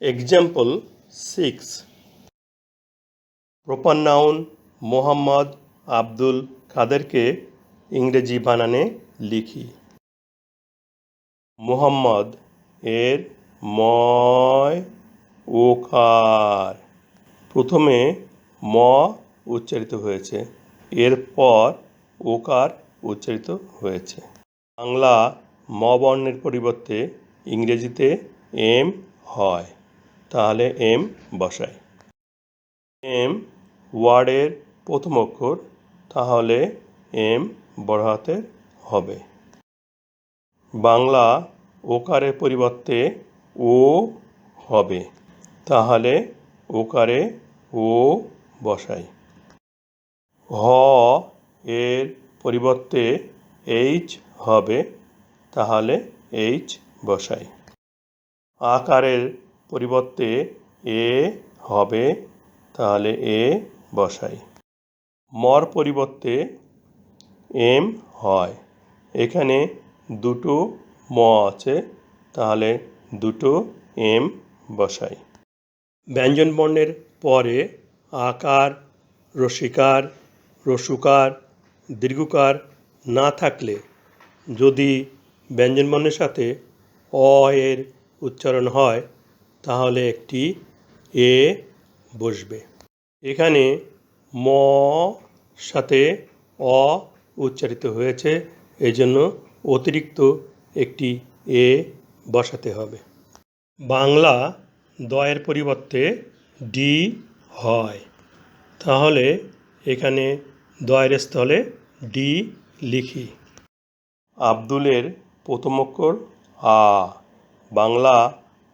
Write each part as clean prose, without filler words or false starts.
Example 6. Proper noun Mohammad Abdul কাদেরকে ইংরেজি বানানে লিখি। মোহাম্মদ এর ময় ওকার, প্রথমে ম উচ্চারিত হয়েছে, এরপর ওকার উচ্চারিত হয়েছে। বাংলা ম বর্ণের পরিবর্তে ইংরেজিতে এম হয়, তাহলে এম বসাই। এম ওয়ার্ডের প্রথম অক্ষর, তাহলে এম বড় হাতের হবে। বাংলা ওকারের পরিবর্তে ও হবে, তাহলে ওকারে ও বসাই। হ এর পরিবর্তে এইচ হবে, তাহলে এইচ বসাই। আকারের পরিবর্তে এ হবে, তাহলে এ বসাই। মর পরিবর্তে এম হয়, এখানে দুটো ম আছে, তাহলে দুটো এম বসাই। ব্যঞ্জন বর্ণের পরে আকার, রসিকার, রসুকার, দীর্ঘকার না থাকলে যদি ব্যঞ্জন বর্ণের সাথে অ এর উচ্চারণ হয়, তাহলে একটি এ বসবে। এখানে ম সাথে অ উচ্চারিত হয়েছে, এই জন্য অতিরিক্ত একটি এ বসাতে হবে। বাংলা দয়ের পরিবর্তে ডি হয়, তাহলে এখানে দয়ের স্থলে ডি লিখি। আব্দুলের প্রথম অক্ষর আ, বাংলা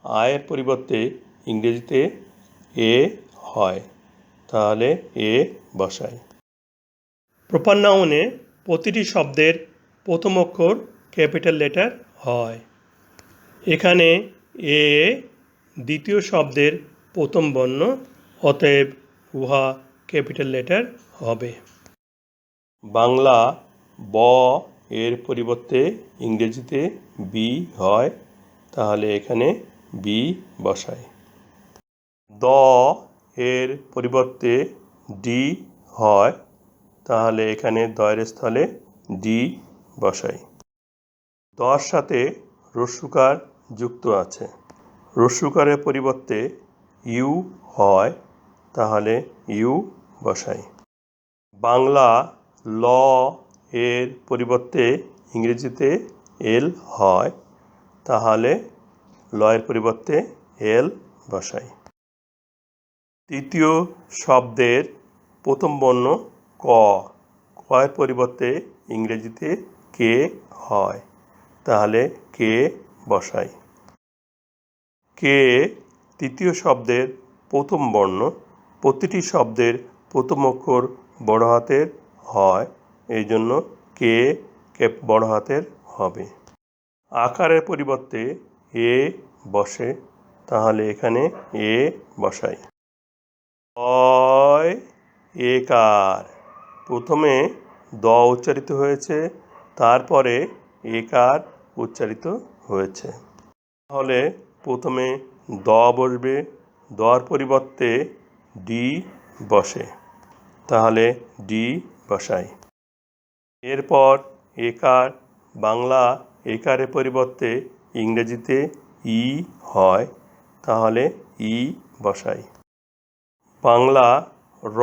আয়ের পরিবর্তে ইংরেজিতে এ হয়, তাহলে এ বসাই। প্রপার নাউনে প্রতিটি শব্দের প্রথম অক্ষর ক্যাপিটাল লেটার হয়, এখানে এ দ্বিতীয় শব্দের প্রথম বর্ণ, অতএব উহা ক্যাপিটাল লেটার হবে। বাংলা ব এর পরিবর্তে ইংরেজিতে বি হয়, তাহলে এখানে বি বসাই। দ এর পরিবর্তে ডি হয়, তাহলে এখানে দয়ের স্থলে ডি বসাই। দর সাথে রস্যুকার যুক্ত আছে, রস্যুকারের পরিবর্তে ইউ হয়, তাহলে ইউ বসাই। বাংলা ল এর পরিবর্তে ইংরেজিতে এল হয়, তাহলে লয়ের পরিবর্তে এল বসাই। তৃতীয় শব্দের প্রথম বর্ণ ক, কয়ের পরিবর্তে ইংরেজিতে কে হয়, তাহলে কে বসাই। কে তৃতীয় শব্দের প্রথম বর্ণ, প্রতিটি শব্দের প্রথম অক্ষর বড় হাতের হয়, এই জন্য কে বড় হাতের হবে। আকারের পরিবর্তে এ বসে, তাহলে এখানে এ বসাই। অয় একার, প্রথমে দ উচ্চারিত হয়েছে, তারপরে একার উচ্চারিত হয়েছে, তাহলে প্রথমে দ বসবে, দর পরিবর্তে ডি বসে, তাহলে ডি বসাই। এরপর একার, বাংলা একারের পরিবর্তে ইংরেজিতে ই হয়, তাহলে ই বসাই। বাংলা র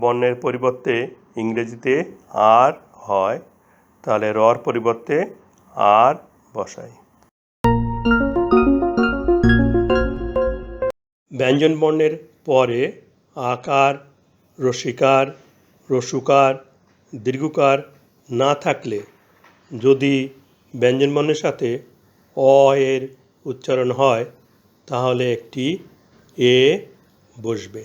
বর্ণের পরিবর্তে ইংরেজিতে আর হয়, তাহলে রর পরিবর্তে আর বসাই। ব্যঞ্জন বর্ণের পরে আকার, রসিকার, রসুকার, দীর্ঘকার না থাকলে যদি ব্যঞ্জন বর্ণের সাথে অ এর উচ্চারণ হয়, তাহলে একটি এ বসবে।